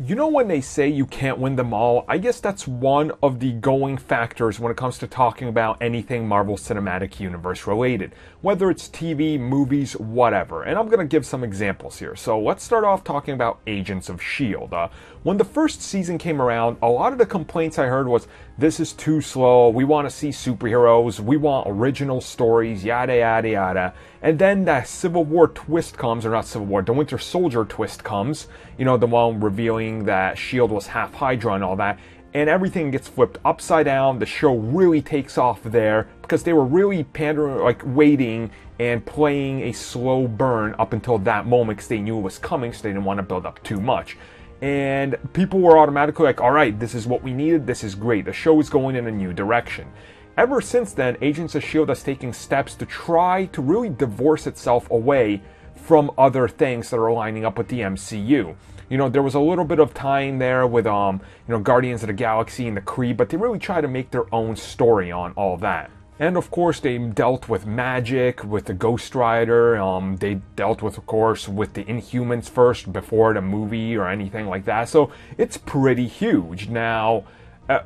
You know when they say you can't win them all, I guess that's one of the going factors when it comes to talking about anything Marvel Cinematic Universe related. Whether it's TV, movies, whatever. And I'm going to give some examples here. So let's start off talking about Agents of S.H.I.E.L.D. When the first season came around, a lot of the complaints I heard was, this is too slow, we want to see superheroes, we want original stories, yada yada yada. And then that Civil War twist comes, or not Civil War, the Winter Soldier twist comes, you know, the one revealing that S.H.I.E.L.D. was half Hydra and all that, and everything gets flipped upside down. The show really takes off there, because they were really pandering, like waiting and playing a slow burn up until that moment, because they knew it was coming, so they didn't want to build up too much. And people were automatically like, alright, this is what we needed, this is great, the show is going in a new direction. Ever since then, Agents of S.H.I.E.L.D. has taken steps to try to really divorce itself away from other things that are lining up with the MCU. You know, there was a little bit of tying there with, Guardians of the Galaxy and the Kree, but they really try to make their own story on all that. And of course, they dealt with magic, with the Ghost Rider, they dealt with, of course, with the Inhumans first, before the movie or anything like that, so it's pretty huge. Now,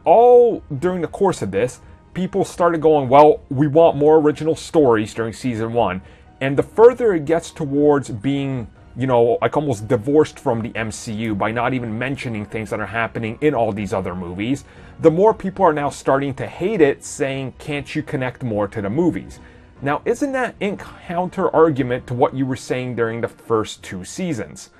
all during the course of this, people started going, well, we want more original stories during season 1, and the further it gets towards being, you know, like almost divorced from the MCU by not even mentioning things that are happening in all these other movies, the more people are now starting to hate it, saying, can't you connect more to the movies? Now, isn't that in counter argument to what you were saying during the first 2 seasons?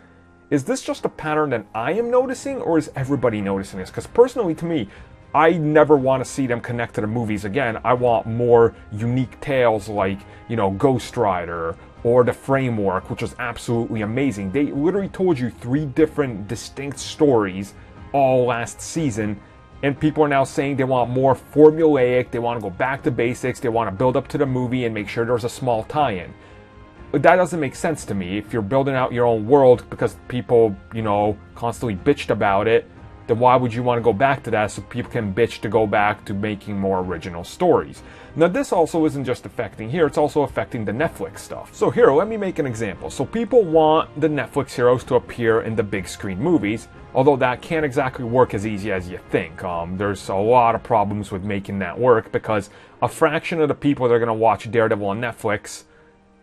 Is this just a pattern that I am noticing, or is everybody noticing this? Because personally, to me, I never want to see them connect to the movies again. I want more unique tales like, you know, Ghost Rider or The Framework, which was absolutely amazing. They literally told you 3 different distinct stories all last season, and people are now saying they want more formulaic, they want to go back to basics, they want to build up to the movie and make sure there's a small tie-in. But that doesn't make sense to me. If you're building out your own world because people, you know, constantly bitched about it, then why would you want to go back to that so people can bitch to go back to making more original stories? Now, this also isn't just affecting here, it's also affecting the Netflix stuff. So here, let me make an example. So people want the Netflix heroes to appear in the big screen movies, although that can't exactly work as easy as you think. There's a lot of problems with making that work, because a fraction of the people that are going to watch Daredevil on Netflix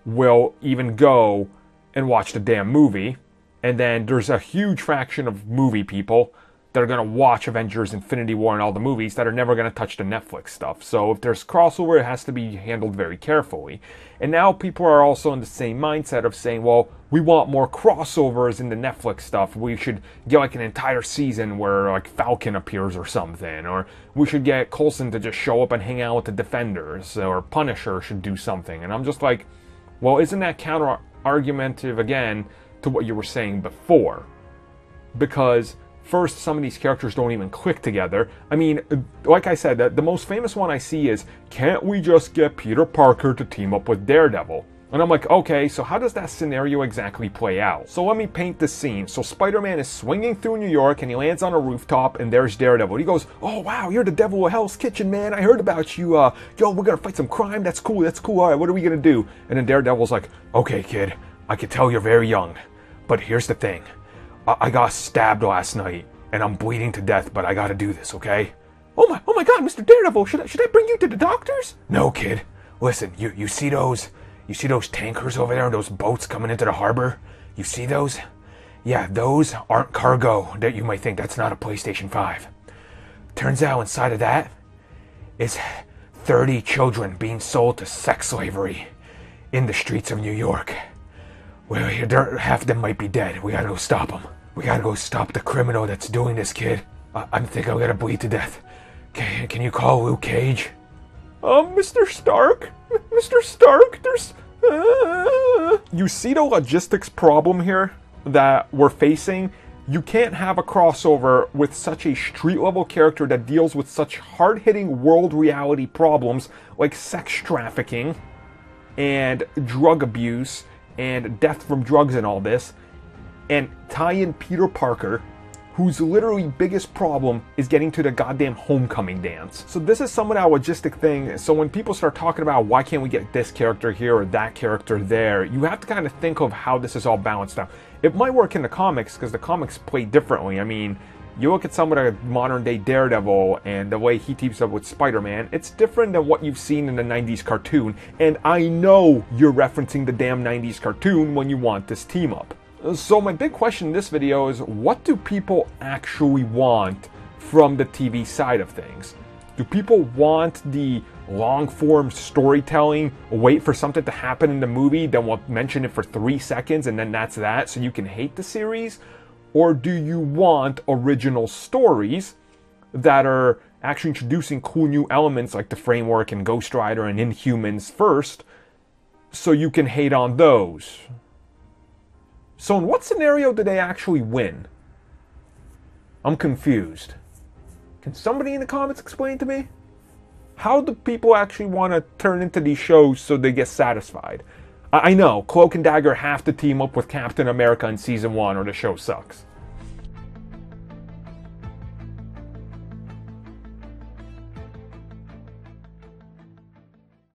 will even go and watch the damn movie, and then there's a huge fraction of movie people that are going to watch Avengers, Infinity War, and all the movies that are never going to touch the Netflix stuff. So if there's crossover, it has to be handled very carefully. And now people are also in the same mindset of saying, well, we want more crossovers in the Netflix stuff. We should get like an entire season where like Falcon appears or something. Or we should get Coulson to just show up and hang out with the Defenders. Or Punisher should do something. And I'm just like, well, isn't that counter-argumentative again to what you were saying before? Because first, some of these characters don't even click together. I mean, like I said, the most famous one I see is, can't we just get Peter Parker to team up with Daredevil? And I'm like, okay, so how does that scenario exactly play out? So let me paint the scene. So Spider-Man is swinging through New York, and he lands on a rooftop, and there's Daredevil. He goes, oh wow, you're the devil of Hell's Kitchen, man. I heard about you. Yo, we're gonna fight some crime. That's cool, that's cool. All right, what are we gonna do? And then Daredevil's like, okay, kid, I can tell you're very young, but here's the thing. I got stabbed last night, and I'm bleeding to death, but I gotta do this, okay? Oh my God, Mr. Daredevil, should I bring you to the doctors? No, kid. Listen, you see those tankers over there, those boats coming into the harbor? You see those? Yeah, those aren't cargo that you might think. That's not a PlayStation 5. Turns out inside of that is 30 children being sold to sex slavery in the streets of New York. Well, half of them might be dead. We gotta go stop them. We gotta go stop the criminal that's doing this, kid. I think I'm gonna bleed to death. Can you call Luke Cage? Mr. Stark? Mr. Stark, there's... You see the logistics problem here that we're facing? You can't have a crossover with such a street-level character that deals with such hard-hitting world reality problems like sex trafficking and drug abuse and death from drugs and all this, and tie in Peter Parker, whose literally biggest problem is getting to the goddamn homecoming dance. So this is some of that logistic thing. So when people start talking about why can't we get this character here or that character there, you have to kind of think of how this is all balanced out. It might work in the comics because the comics play differently. I mean, you look at some of the modern day Daredevil and the way he teams up with Spider-Man, it's different than what you've seen in the 90s cartoon. And I know you're referencing the damn 90s cartoon when you want this team up. So my big question in this video is, what do people actually want from the TV side of things? Do people want the long-form storytelling, wait for something to happen in the movie, then we'll mention it for 3 seconds and then that's that, so you can hate the series? Or do you want original stories that are actually introducing cool new elements like the Framework and Ghost Rider and Inhumans first, so you can hate on those? So in what scenario do they actually win? I'm confused. Can somebody in the comments explain to me? How do people actually want to turn into these shows so they get satisfied? I know, Cloak and Dagger have to team up with Captain America in Season 1 or the show sucks.